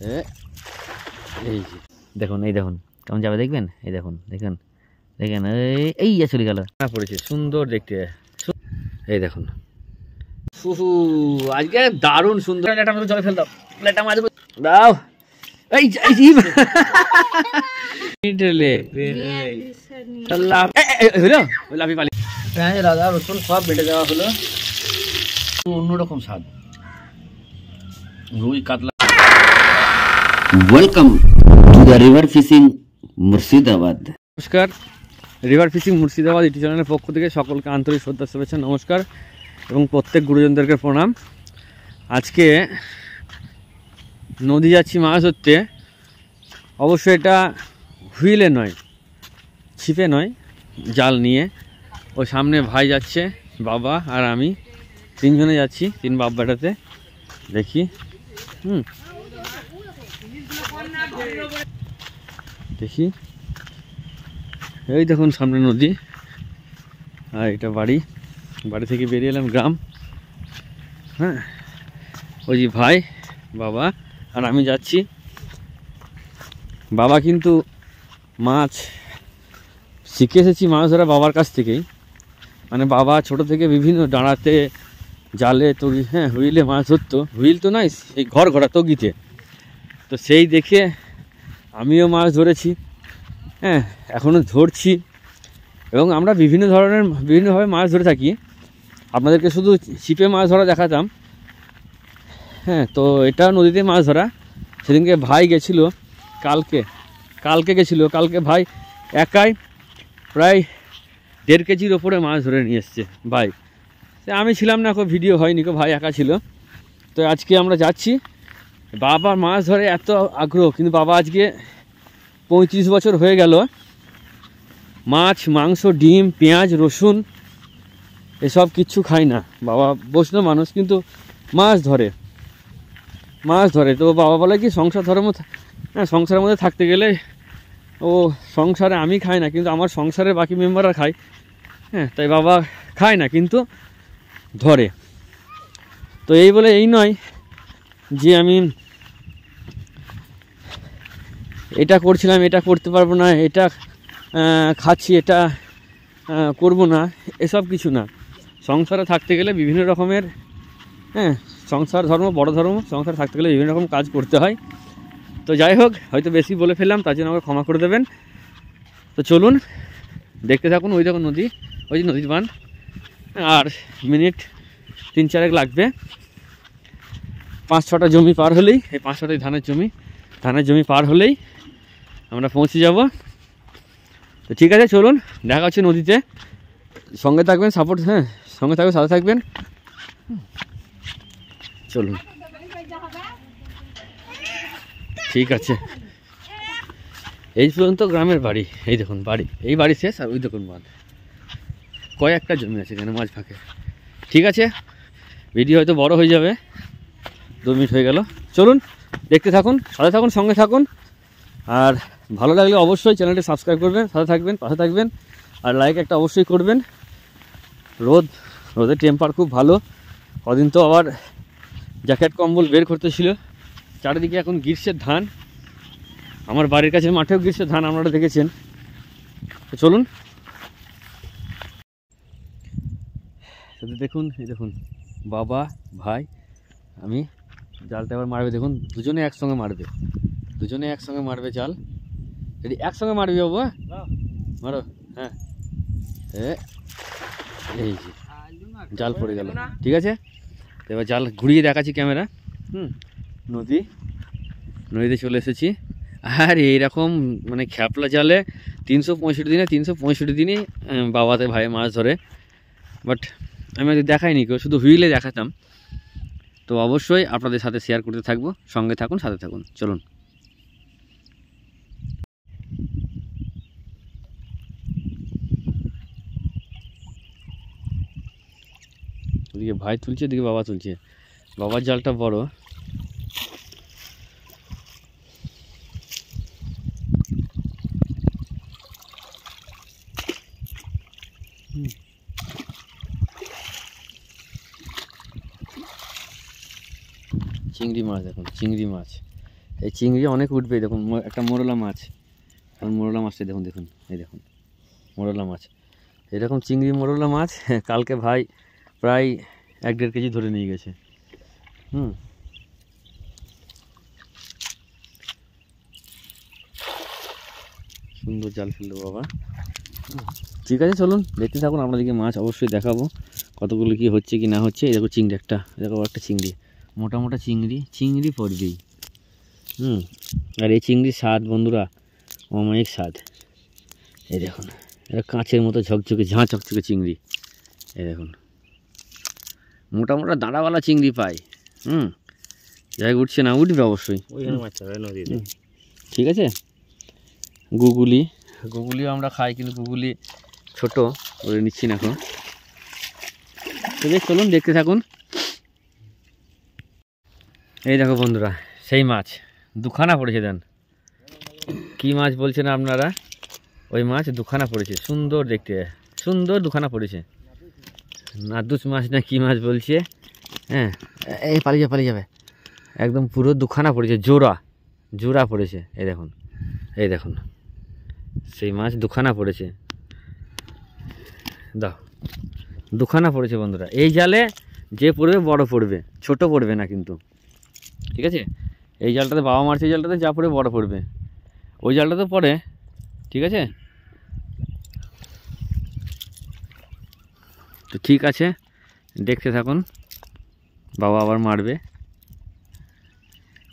এই যে দেখুন, এই দেখুন কেমন যাবে, দেখবেন, এই দেখুন, দেখেন দেখেন, এই চলে গেল, পড়েছে সুন্দর দেখতে। এই দেখুন আজকে দারুণ সুন্দর। জলে ফেল দাও, মাছ দাও। এই আদা রসুন সব বেটে দেওয়া হলো, অন্যরকম স্বাদ। রুই কাতলা। Welcome to the river fishing Murshidabad. নমস্কার, রিভার ফিশিং মুর্শিদাবাদ ইউটিউব চ্যানেলের পক্ষ থেকে সকলকে আন্তরিক শ্রদ্ধা, শুভেচ্ছা, নমস্কার এবং প্রত্যেক গুরুজনদেরকে প্রণাম। আজকে নদী যাচ্ছি মাছ ধরতে। অবশ্যই এটা হুইলে নয়, ছিপে নয়, জাল নিয়ে। ওই সামনে ভাই যাচ্ছে, বাবা আর আমি তিনজনে যাচ্ছি, তিন বাপ বেটাতে। দেখি দেখি এই দেখুন সামনে নদী, আর এটা বাড়ি। বাড়ি থেকে বেরিয়ে এলাম গ্রাম। হ্যাঁ, ওই যে ভাই, বাবা আর আমি যাচ্ছি। বাবা কিন্তু মাছ শিখে এসেছি মাছ ধরা বাবার কাছ থেকেই। মানে বাবা ছোট থেকে বিভিন্ন ডাঁড়াতে, জালে, তগি, হ্যাঁ হুইলে মাছ ধরতো। হুইল তো নয়, এই ঘর ঘোরা তগিতে। তো সেই দেখে আমিও মাছ ধরেছি, হ্যাঁ এখনও ধরছি। এবং আমরা বিভিন্নভাবে মাছ ধরে থাকি। আপনাদেরকে শুধু ছিপে মাছ ধরা দেখাতাম। হ্যাঁ, তো এটা নদীতে মাছ ধরা। সেদিনকে ভাই গেছিলো, কালকে গেছিলো। কালকে ভাই একাই প্রায় 1.5 কেজির ওপরে মাছ ধরে নিয়ে এসছে ভাই। আমি ছিলাম না, ভিডিও হয়নি, ভাই একা ছিল। তো আজকে আমরা যাচ্ছি। বাবার মাছ ধরে এত আগ্রহ, কিন্তু বাবা আজকে 35 বছর হয়ে গেল মাছ, মাংস, ডিম, পেঁয়াজ, রসুন এসব কিচ্ছু খায় না। বাবা বৈষ্ণব মানুষ, কিন্তু মাছ ধরে। তো বাবা বলে কি সংসারের মধ্যে থাকতে গেলে ও সংসারে আমি খাই না, কিন্তু আমার সংসারের বাকি মেম্বাররা খায়। হ্যাঁ, তাই বাবা খায় না, কিন্তু ধরে। তো এই বলে এই নয় যে আমি এটা করছিলাম, এটা করতে পারবো না, এটা খাচ্ছি, এটা করব না, এসব কিছু না। সংসারে থাকতে গেলে বিভিন্ন রকমের, হ্যাঁ সংসার ধর্ম, বড় ধর্ম, সংসারে থাকতে গেলে বিভিন্ন রকম কাজ করতে হয়। তো যাই হোক, হয়তো বেশি বলে ফেললাম, তার জন্য আমাকে ক্ষমা করে দেবেন। তো চলুন দেখতে থাকুন। ওই দেখুন নদী, ওই যে নদীর বাঁধ। আর মিনিট 3-4 লাগবে। 5-6টা জমি পার হলেই, এই 5-6টাই ধানের জমি পার হলেই আমরা পৌঁছে যাব। তো ঠিক আছে, চলুন দেখা হচ্ছে নদীতে। সঙ্গে থাকবেন, সঙ্গে থাকবেন, সাথে থাকবেন। চলুন, ঠিক আছে। এই পর্যন্ত গ্রামের বাড়ি। এই দেখুন বাড়ি, এই বাড়ি শেষ, আর ওই দেখুন বাঁধ। কয়েকটা জমি আছে এখানে মাছ ফাঁকে। ঠিক আছে, ভিডিও হয়তো বড় হয়ে যাবে, 2 মিনিট হয়ে গেল। চলুন দেখতে থাকুন, সাথে থাকুন, সঙ্গে থাকুন। আর ভালো লাগলে অবশ্যই চ্যানেলটি সাবস্ক্রাইব করবেন, সাথে থাকবেন, পাশে থাকবেন। আর লাইক একটা অবশ্যই করবেন। রোদের টেম্পার খুব ভালো। কদিন তো আবার জ্যাকেট কম্বল বের করতেছিল। চারিদিকে এখন গ্রীষ্মের ধান। আমার বাড়ির কাছে মাঠেও গ্রীষ্মের ধান, আপনারা দেখেছেন। তো চলুন দেখুন। এই দেখুন বাবা, ভাই, আমি। জালটা এবার মারবে, দেখুন দুজনে একসঙ্গে মারবে জাল। যদি একসঙ্গে মারবি বাবা, মারো। হ্যাঁ, এই যে জাল পড়ে গেল। ঠিক আছে, এবার জাল ঘুরিয়ে দেখাচ্ছি ক্যামেরা। নদীতে চলে এসেছি। আর এইরকম মানে খ্যাপলা জালে 365 দিনই বাবাতে ভাই মাছ ধরে। বাট আমি আজ দেখাইনি কেউ, শুধু হুইলে দেখাতাম। তো অবশ্যই আপনাদের সাথে শেয়ার করতে থাকবো। সঙ্গে থাকুন, সাথে থাকুন, চলুন। ওদিকে ভাই তুলছে, ওদিকে বাবা তুলছে। বাবার জালটা বড়। চিংড়ি মাছ, দেখুন চিংড়ি মাছ এই চিংড়ি অনেক উঠবে। দেখুন একটা মোরলা মাছ, মোরলা মাছটা দেখুন, দেখুন এই দেখুন মোরলা মাছ। এরকম চিংড়ি মোরলা মাছ কালকে ভাই প্রায় 1-1.5 কেজি ধরে নিয়ে গেছে। সুন্দর জাল ফেললো বাবা। ঠিক আছে, চলুন দেখতে থাকুন, আপনাদেরকে মাছ অবশ্যই দেখাবো কতগুলো কি হচ্ছে কি না হচ্ছে। এই দেখো চিংড়ি একটা, দেখো একটা চিংড়ি, মোটা মোটা চিংড়ি, চিংড়ি পড়বেই। আর এই চিংড়ির স্বাদ বন্ধুরা অমায়িক স্বাদ। এই দেখুন এটা কাঁচের মতো ঝকঝকে ঝাঁ চকচকে চিংড়ি। এই দেখুন মোটা মোটা দাঁড়াওয়ালা চিংড়ি পাই। যাই উঠছে না, উঠবে অবশ্যই। ঠিক আছে, গুগুলিও আমরা খাই, কিন্তু গুগুলি ছোট করে নিচ্ছি না এখন। তো চলুন দেখতে থাকুন। এই দেখো বন্ধুরা সেই মাছ দুখানা পড়েছে। দেন কি মাছ বলছেন আপনারা? ওই মাছ দুখানা পড়েছে, সুন্দর দেখতে, সুন্দর দুখানা পড়েছে। নাদুস মাছ না কি মাছ বলছে? হ্যাঁ, এই পালিয়ে যাবে একদম, পুরো দুখানা পড়েছে, জোড়া পড়েছে। এই দেখুন, এই দেখুন সেই মাছ দুখানা পড়েছে। দাও, দুখানা পড়েছে বন্ধুরা। এই জালে যে পড়বে বড় পড়বে, ছোট পড়বে না কিন্তু। ঠিক আছে, এই জালটাতে বাবা মারছে, এই জালটাতে যা পড়বে বড় পড়বে, ওই জালটাতে পড়ে। ঠিক আছে, তো ঠিক আছে দেখতে থাকুন, বাবা আবার মারবে।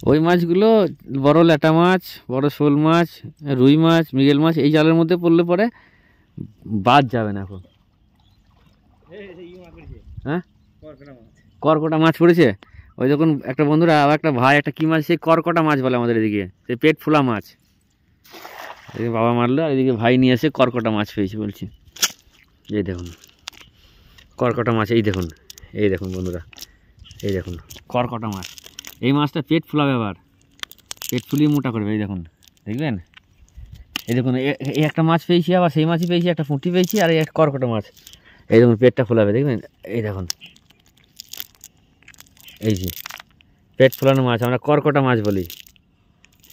ওই মাছগুলো বড় ল্যাটা মাছ, বড় শোল মাছ, রুই মাছ, মৃগেল মাছ এই জালের মধ্যে পড়লে পরে বাদ যাবে না এখন। হ্যাঁ, করকটা মাছ পড়েছে। ওই যখন একটা বন্ধুরা আবার একটা ভাই একটা কী মাছ, সেই করকটা মাছ বলে আমাদের এদিকে, সেই পেট ফোলা মাছ। এদিকে বাবা মারলো, আর এদিকে ভাই নিয়ে এসে করকটা মাছ পেয়েছি বলছি। এই দেখুন করকটা মাছ, এই দেখুন, এই দেখুন বন্ধুরা, এই দেখুন করকটা মাছ। এই মাছটা পেট ফোলাবে, আবার পেট ফুলিয়ে মোটা করবে। এই দেখুন, দেখবেন, এই দেখুন এই একটা মাছ পেয়েছি, আবার সেই মাছই পেয়েছি, একটা পুঁটি পেয়েছি, আর এই একটা করকটা মাছ। এই দেখুন পেটটা ফোলাবে, দেখবেন। এই দেখুন, এই যে পেট ফোলানো মাছ আমরা করকটা মাছ বলি।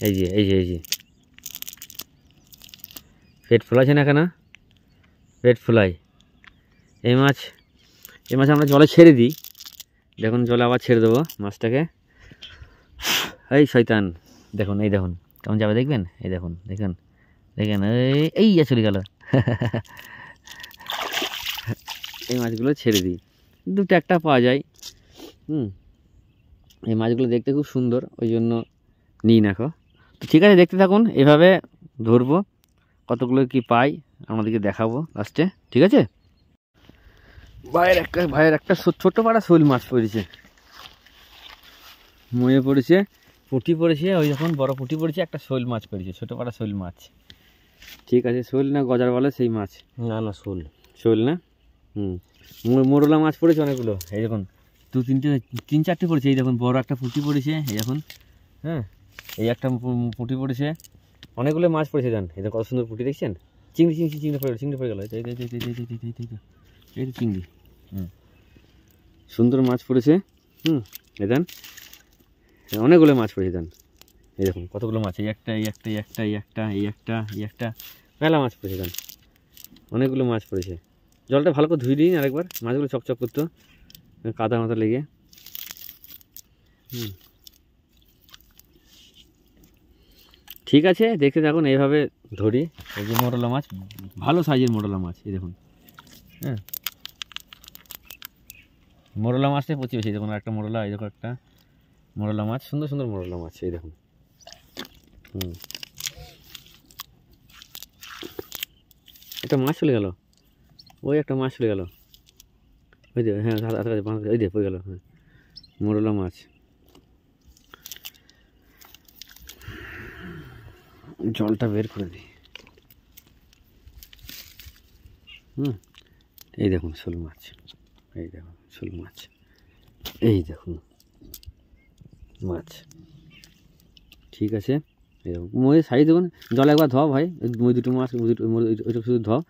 এই যে পেট ফোলাছে না কেন? পেট ফোলাই এই মাছ আমরা জলে ছেড়ে দিই। দেখুন জলে আবার ছেড়ে দেবো মাছটাকে। এই শয়তান, দেখুন এই দেখুন কেমন যাবে, দেখবেন। এই দেখুন, দেখেন এই চলে গেল। এই মাছগুলো ছেড়ে দিই, 2-1 পাওয়া যায়। এই মাছগুলো দেখতে খুব সুন্দর, ওই জন্য নিই না। তো ঠিক আছে, দেখতে থাকুন, এভাবে ধরবো, কতগুলো কি পাই আমাদেরকে দেখাবো লাস্টে। ঠিক আছে, ভাইয়ের একটা ছোট্ট পাড়া শোল মাছ পড়েছে, ময়ে পড়েছে, পুঁটি পড়েছে, ওই যখন বড় পুঁটি পড়েছে, একটা শোল মাছ পড়েছে, ছোটো পাড়া শোল মাছ। ঠিক আছে, শোল না গজার বলে সেই মাছ? না শোল না। মোরলা মাছ পড়েছে অনেকগুলো। এই দেখুন 3-4টে পড়েছে। এই দেখুন বড় একটা পুঁটি পড়েছে, এই দেখুন। হ্যাঁ, এই একটা পুঁটি পড়েছে, অনেকগুলো মাছ পড়েছে। দেন এই কত সুন্দর পুঁটি দেখছেন। চিংড়ি পড়ে গেল। এই চিংড়ি, সুন্দর মাছ পড়েছে। এই দেন অনেকগুলো মাছ পড়েছে। দেন এই দেখুন কতগুলো মাছ, এই একটা মেলা মাছ পড়েছে। দেন অনেকগুলো মাছ পড়েছে। জলটা ভালো করে ধুয়ে দিন আরেকবার, মাছগুলো চকচক করতো, কাদা মাথা লেগে। ঠিক আছে, দেখতে থাকুন, এইভাবে ধরি। এই যে মোরলা মাছ, ভালো সাইজের মোরলা মাছ, এই দেখুন। হ্যাঁ, মোরলা মাছটাই পচি বেশি। দেখুন একটা মোরলা, এই দেখো একটা মোরলা মাছ, সুন্দর সুন্দর মোরলা মাছ, এই দেখুন। একটা মাছ চলে গেল, ওই একটা মাছ চলে গেল, ওই যে। হ্যাঁ, ওই দিয়ে পড়ে গেল। হ্যাঁ, মোরলা মাছ। জলটা বের করে দিই। এই দেখুন শোল মাছ, এই দেখুন শোল মাছ, এই দেখুন মাছ। ঠিক আছে, মই সাইজ দেখুন, জল একবার ধোও ভাই, মই দুটো মাছ, ওইটা শুধু ধোও।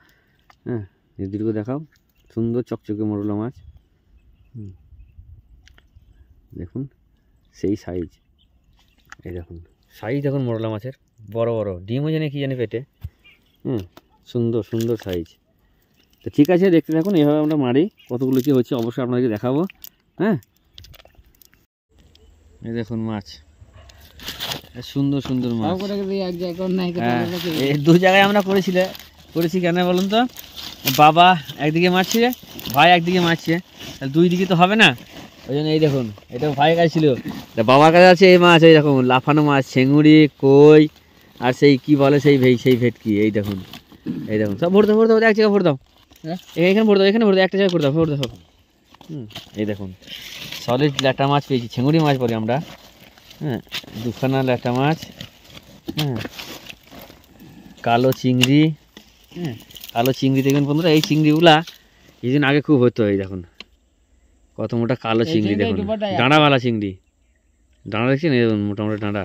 হ্যাঁ, এই দুটো দেখাও, সুন্দর চকচকে মোরলা মাছ। দেখুন সেই সাইজ, এই দেখুন সাইজ দেখুন মোরলা মাছের, বড় বড় ডিমও জানি কি জানি পেটে। সুন্দর সুন্দর সাইজ। তো ঠিক আছে, দেখতে থাকুন, এইভাবে আমরা মারি, কতগুলো কি হচ্ছে অবশ্যই আপনাদেরকে দেখাবো। হ্যাঁ, এই দেখুন মাছ, সুন্দর সুন্দর মাছ। এই 2 জায়গায় আমরা করেছি কেন বলুন তো, বাবা একদিকে মারছে, ভাই একদিকে মারছে, তাহলে 2 দিকে তো হবে না, ওই জন্য এই দেখুন এটা ভাইয়ের কাছে ছিল, বাবার কাছে আছে এই মাছ, এই দেখুন লাফানো মাছ, চেঙ্গুড়ি, কই, আর সেই কি বলে সেই ভেটকি, এই দেখুন সব ভরে দাও, এক জায়গায় ভরে দাও, এখানে ভরে দাও, একটা জায়গায় ভরে দাও। এই দেখুন সলিড ল্যাটা মাছ পেয়েছি, চেঙ্গুড়ি মাছ বলি আমরা। হ্যাঁ, 2খানা ল্যাটা মাছ। হ্যাঁ, কালো চিংড়ি। হ্যাঁ, কালো চিংড়ি দেখবেন বন্ধুরা, এই চিংড়িগুলা কিছুদিন আগে খুব হতো। এই দেখুন কত মোটা কালো চিংড়ি, দেখুন ডাঁড়াওয়ালা চিংড়ি, ডাঁড়া দেখছেন, এই দেখুন মোটামুটি ডাঁড়া,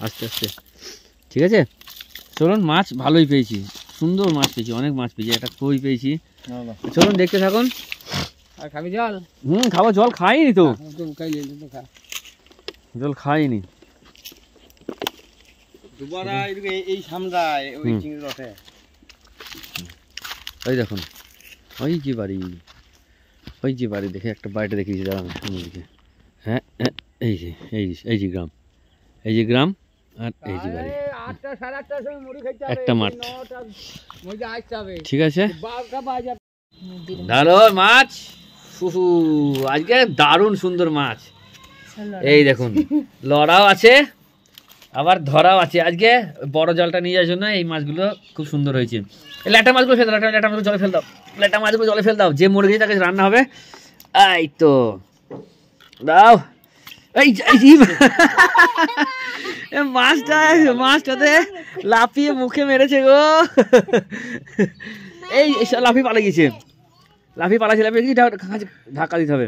আস্তে আস্তে। ঠিক আছে, চলুন, মাছ ভালোই পেয়েছি, সুন্দর মাছ পেয়েছি, অনেক মাছ পেয়েছি, একটা কই পেয়েছি। চলুন দেখতে থাকুন। আর খাবি জল? খাবো, জল খাইনি তো, জল খাইনি। এই সামরায় ওই চিংড়ি রসে। ওই দেখুন, ওই যে বাড়ি, দেখে একটা বাড়িটা দেখিয়েছি দাঁড়ান দিকে। হ্যাঁ, এই যে গ্রাম, আর এই যে বাড়ি, 8টা 8:30টার সময় মুড়ি খাইতে হবে, একটা মাঠ। 9টা মজা আসতে হবে। ঠিক আছে, 12টা বাজে। দারুণ মাছ, আজকে দারুণ সুন্দর মাছ। এই দেখুন লড়াও আছে, আবার ধরাও আছে। আজকে বড় জালটা নিয়ে যাওয়ার জন্য এই মাছগুলো খুব সুন্দর হয়েছে। ল্যাটা মাছগুলো ফেল দাও, ল্যাটা মাছগুলো জলে ফেল দাও, জলে ফেল দাও, যে মরে গেছে তাকে রান্না হবে। এই তো দাও, মাছটাতে লাফিয়ে মুখে মেরেছে গো। এই লাফি পালা গেছে, ধাক্কা দিতে হবে।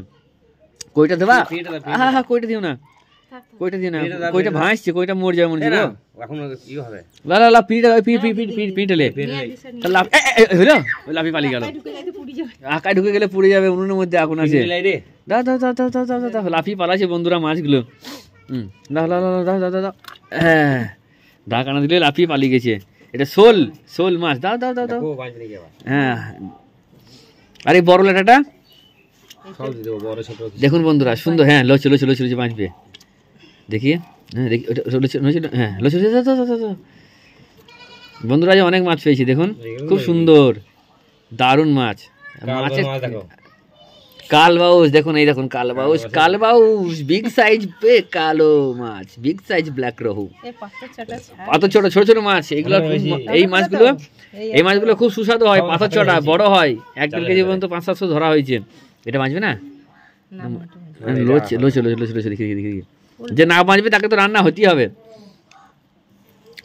কইটা দেবা? হ্যাঁ, কইটা দিও না, কইটা ভাসছে, কইটা মরে যাবে মনে হচ্ছে। এখন কি হবে? লাফি পালিয়ে গেল, আকায় ঢুকে গেলে পুড়ে যাবে, উনুনের মধ্যে আগুন আছে। দাও, লাফি পালাচ্ছে বন্ধুরা মাছগুলো। দাও, হ্যাঁ, ঢাকানা দিলে লাফিয়ে পালিয়ে গেছে। এটা শোল মাছ, দাও। হ্যাঁ, আরে বড় ল্যাটাটা দেখুন বন্ধুরা, সুন্দর। হ্যাঁ, লচে বাঁচবে, দেখিয়ে। হ্যাঁ, বন্ধুরা আজ অনেক মাছ পেয়েছি, দেখুন খুব সুন্দর দারুণ মাছ। মাছের কালবাউস দেখুন, এই দেখুন কালবাউস বিগ সাইজ পে কালো মাছ, বিগ সাইজ ব্ল্যাক রহু, পাথর ছোট মাছ। এই মাছগুলো খুব সুস্বাদু হয়, পাথর ছোটা বড় হয়, 1-1.5 কেজি পর্যন্ত 500-700 ধরা হয়েছে। এটা বাঁচবে না, দেখি যে না বাঁচবে তাকে তো রান্না হতেই হবে।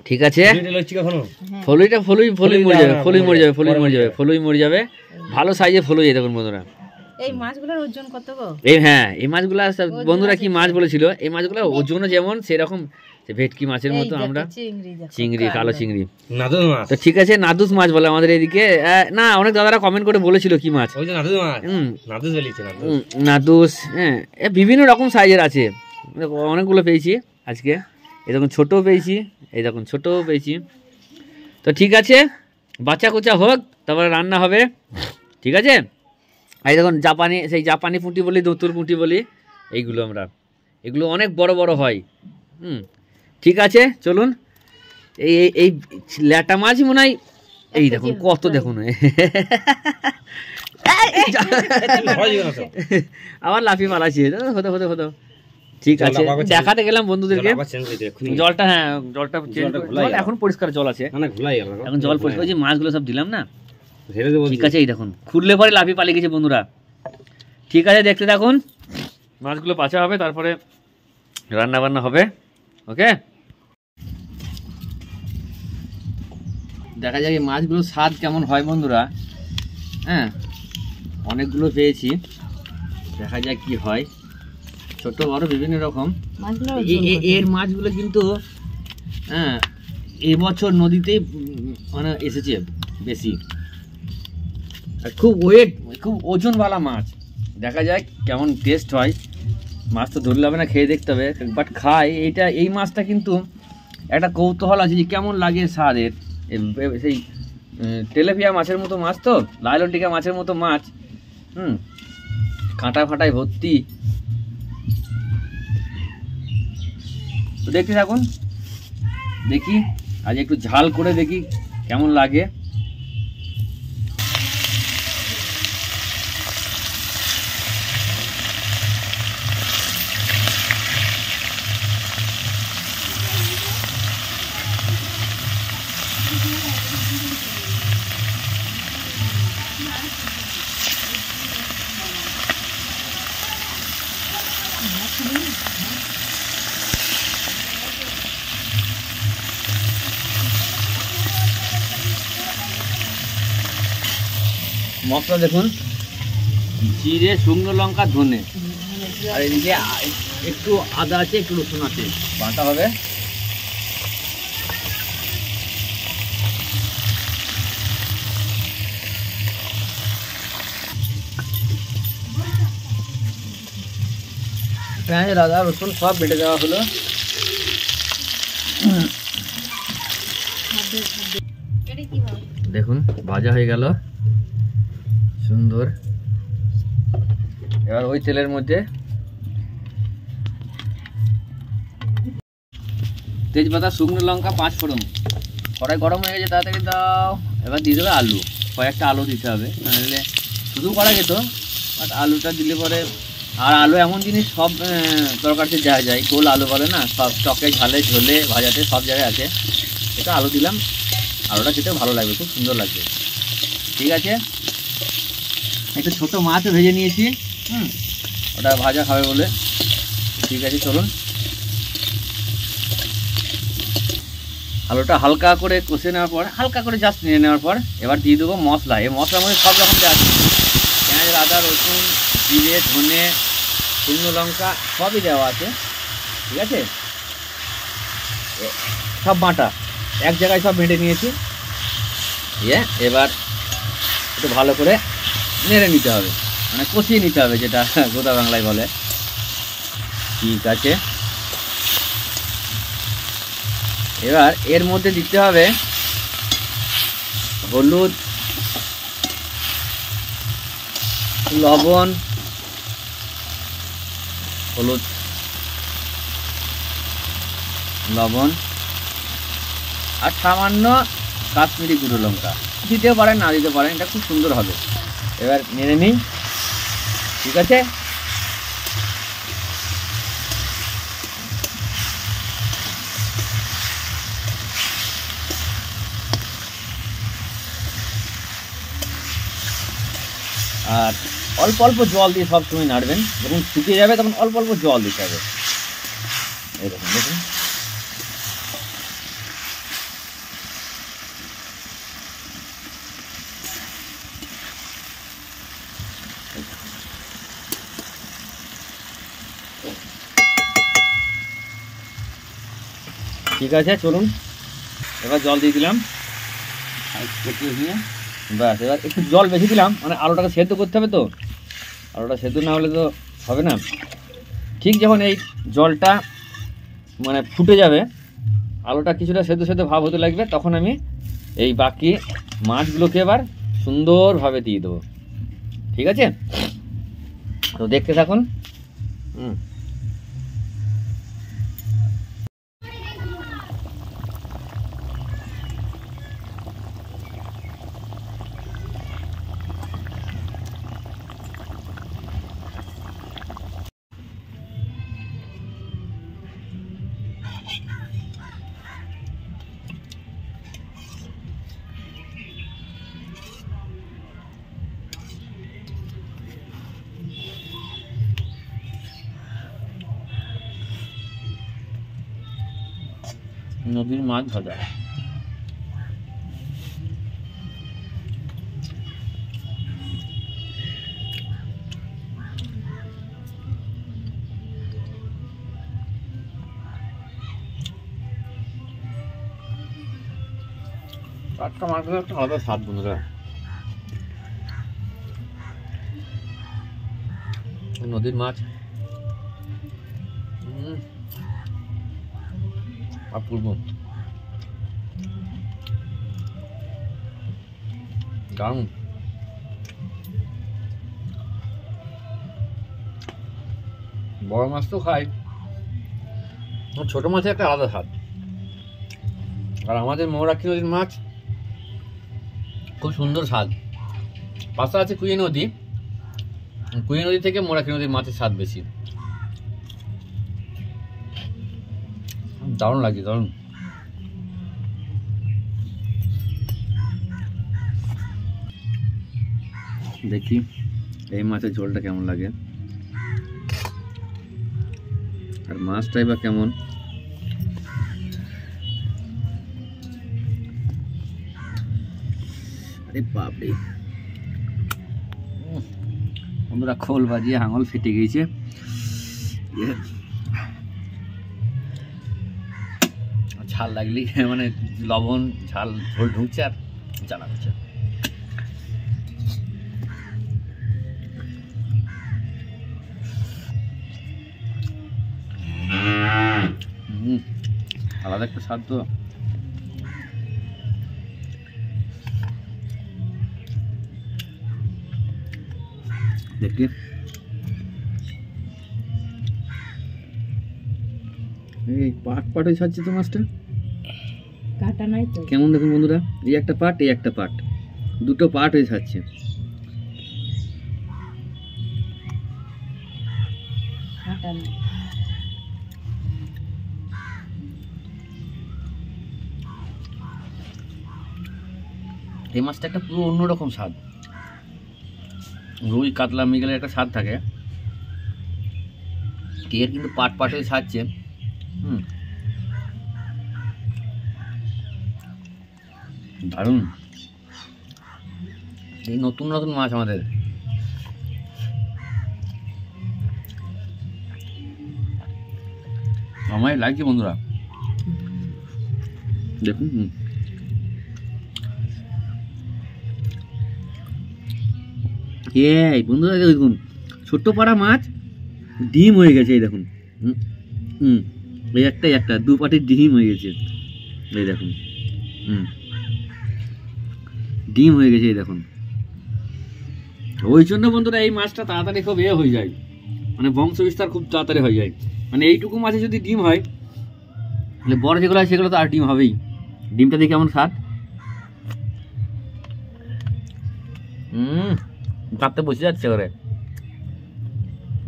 ঠিক আছে, ফলুই মরে যাবে, ভালো সাইজে ফলুই। দেখুন বন্ধুরা, এই মাছগুলোর ওজন কত গো? এই মাছগুলা বন্ধুরা কি মাছ বলেছিল, এই মাছগুলো ওজনও যেমন সেরকম, ভেটকি মাছের মতো আমরা চিংড়ি, কালো চিংড়ি। তো ঠিক আছে, নাদুস মাছ বলে আমাদের এদিকে। না, অনেক দাদারা কমেন্ট করে বলেছিল কি মাছ, নাদুস। হ্যাঁ, বিভিন্ন রকম সাইজের আছে, অনেকগুলো পেয়েছি আজকে। এই দেখুন ছোটও পেয়েছি, তো ঠিক আছে, বাচ্চা কোচা হোক, তারপরে রান্না হবে। ঠিক আছে, এই দেখুন জাপানি পুঁটি বলি, দোতুর পুঁটি বলি, এগুলো অনেক বড় বড় হয়। ঠিক আছে, চলুন। এই ল্যাটা মাছ মনে হয়, এই দেখুন কত, দেখুন আবার লাফি পালাচ্ছে, হতো। ঠিক আছে, দেখাতে গেলাম বন্ধুদেরকে জলটা। হ্যাঁ, জলটা এখন পরিষ্কার জল আছে, এখন জল পরিষ্কার, যে মাছগুলো সব দিলাম না। ঠিক আছে, এই দেখুন খুললে পরে লাফি পালিয়ে গেছে বন্ধুরা। ঠিক আছে, দেখতে থাকুন, মাছগুলো বাছা হবে, তারপরে রান্না বান্না হবে। ওকে, দেখা যাক এই মাছগুলোর স্বাদ কেমন হয় বন্ধুরা। হ্যাঁ, অনেকগুলো পেয়েছি, দেখা যাক কি হয়, ছোট বড় বিভিন্ন রকম। এর মাছগুলো কিন্তু হ্যাঁ এবছর নদীতেই মানে এসেছে বেশি, খুব ওজনওয়ালা মাছ। দেখা যায় কেমন টেস্ট হয়। মাছ তো ধরলে হবে না, খেয়ে দেখতে হবে, বাট খাই এইটা। এই মাছটা কিন্তু একটা কৌতূহল আছে যে কেমন লাগে স্বাদের। সেই তেলাপিয়া মাছের মতো মাছ, তো লাইলন টিকা মাছের মতো মাছ, কাঁটা ফাটায় ভর্তি। তো দেখতে থাকুন, দেখি আজ একটু ঝাল করে দেখি কেমন লাগে। মশলা দেখুন, জিরে, শুকনো লঙ্কা, ধনে, আর এদিকে একটু আদা আছে, একটু রসুন আছে, বাটা হবে। পেঁয়াজ, আদা, রসুন সব বেটে দেওয়া হলো। দেখুন ভাজা হয়ে গেল সুন্দর। এবার ওই তেলের মধ্যে তেজপাতা, শুকনো লঙ্কা, 5 ফোড়ন, কড়াই গরম হয়ে গেছে, তাড়াতাড়ি দাও। এবার দিয়ে দেবে আলু, কয়েকটা আলু দিতে হবে, নাহলে শুধু করা যেত, বাট আলুটা দিলে পরে। আর আলু এমন জিনিস সব তরকারিতে দেওয়া যায়, গোল আলু বলে না, সব টকে, ঝালে, ঝোলে, ভাজাতে সব জায়গায় আছে। এটা আলু দিলাম, আলুটা খেতে ভালো লাগবে, খুব সুন্দর লাগবে। ঠিক আছে, একটু ছোটো মাছও ভেজে নিয়েছি, ওটা ভাজা খাবে বলে। ঠিক আছে, চলুন। আলুটা হালকা করে কষে নেওয়ার পর, হালকা করে জাস্ট নিয়ে নেওয়ার পর, এবার দিয়ে দেবো মশলা। এই মশলার মধ্যে সব রকম দেওয়া আছে, পেঁয়াজ, আদা, রসুন, জিরে, ধনে, শুকনো লঙ্কা সবই দেওয়া আছে। ঠিক আছে, সব বাটা এক জায়গায় সব বেটে নিয়েছি। এবার একটু ভালো করে নেড়ে নিতে হবে, মানে কষিয়ে নিতে হবে, যেটা গোদা বাংলায় বলে। ঠিক আছে, এবার এর মধ্যে দিতে হবে হলুদ, লবণ, লবণ আর সামান্য কাশ্মীরি গুঁড়ো লঙ্কা। দিতে পারেন, না দিতে পারেন, এটা খুব সুন্দর হবে। এবার নেড়ে নিই। ঠিক আছে, আর অল্প অল্প জল দিয়ে সবসময় নাড়বেন। যখন শুকিয়ে যাবে তখন অল্প অল্প জল দিতে হবে। এরকম দেখুন। ঠিক আছে, চলুন। এবার জল দিয়ে দিলাম, ব্যাস। এবার একটু জল বেশি দিলাম, মানে আলুটাকে সেদ্ধ করতে হবে, তো আলুটা সেদ্ধ না হলে তো হবে না। ঠিক যখন এই জলটা মানে ফুটে যাবে, আলুটা কিছুটা সেদ্ধ সেদ্ধ ভাব হতে লাগবে, তখন আমি এই বাকি মাছগুলোকে এবার সুন্দরভাবে দিয়ে দেবো। ঠিক আছে, তো দেখতে থাকুন। নদীর মাছ ভাজা, টাটকা মাছগুলো একটা আলাদা স্বাদ বন্ধুরা। নদীর মাছ অপূর্ব, দারুণ। বড় মাছ তো খাই, ছোট মাছের একটা আলাদা স্বাদ। আর আমাদের ময়ূরাক্ষী নদীর মাছ খুব সুন্দর স্বাদ। পাশে আছে কুয়ে নদী, কুয়ে নদী থেকে ময়ূরাক্ষী নদীর মাছের স্বাদ বেশি। দারুণ লাগছে, দারুণ। দেখি এই মাছের ঝোলটা কেমন লাগে, আর মাছটাই বা কেমন। আরে বাপরে, বন্ধুরা খোল বাজিয়ে হাঙল ফেটে গিয়েছে। ঝাল লাগলি মানে লবণ ঝাল ঝোল ঢুকছে আর জ্বালা হচ্ছে। আলাদা একটা স্বাদ তো। দেখি এই পাট পাট হয়ে ছাড়ছে তো মাছটা, কাটা নাই তো। কেমন দেখুন বন্ধুরা, এই একটা পাট এই একটা পাট, দুটো পাট হয়ে ছাড়ছে। কাটা নাই। এই মাছটা একটা পুরো অন্যরকম স্বাদ। রুই কাতলা মৃগেলের একটা স্বাদ থাকে, এর কিন্তু পাট পাট হয়ে ছাড়ছে। দারুণ। এই নতুন নতুন মাছ আমাদের। আমায় লাগছে বন্ধুরা, দেখুন। এই বন্ধুরা দেখুন, ছোট্ট পাড়া মাছ ডিম হয়ে গেছে, এই দেখুন। এই একটা দু পাটির ডিম হয়ে গেছে, এই দেখুন। ডিম হয়ে গেছে, এই দেখুন। ওই জন্য বন্ধুরা এই মাছটা তাড়াতাড়ি খুব হয়ে যায়, মানে বংশ বিস্তার খুব তাড়াতাড়ি হয়ে যায়। মানে এইটুকু মাছে যদি ডিম হয়, তাহলে বড় যেগুলো হয় সেগুলো তো আর ডিম হবেই। ডিমটা দেখে কেমন স্বাদ, কাঁদতে বসে যাচ্ছে করে।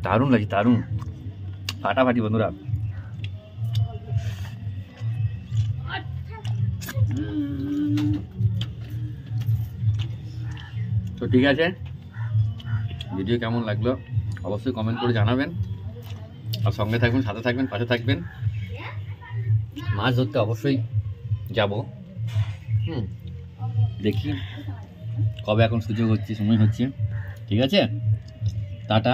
দারুণ লাগছে, দারুণ ফাটাফাটি বন্ধুরা। তো ঠিক আছে, ভিডিও কেমন লাগলো অবশ্যই কমেন্ট করে জানাবেন। আর সঙ্গে থাকবেন, সাথে থাকবেন, পাশে থাকবেন। মাছ ধরতে অবশ্যই যাব। দেখি কবে এখন সুযোগ হচ্ছে, সময় হচ্ছে। ঠিক আছে, টাটা।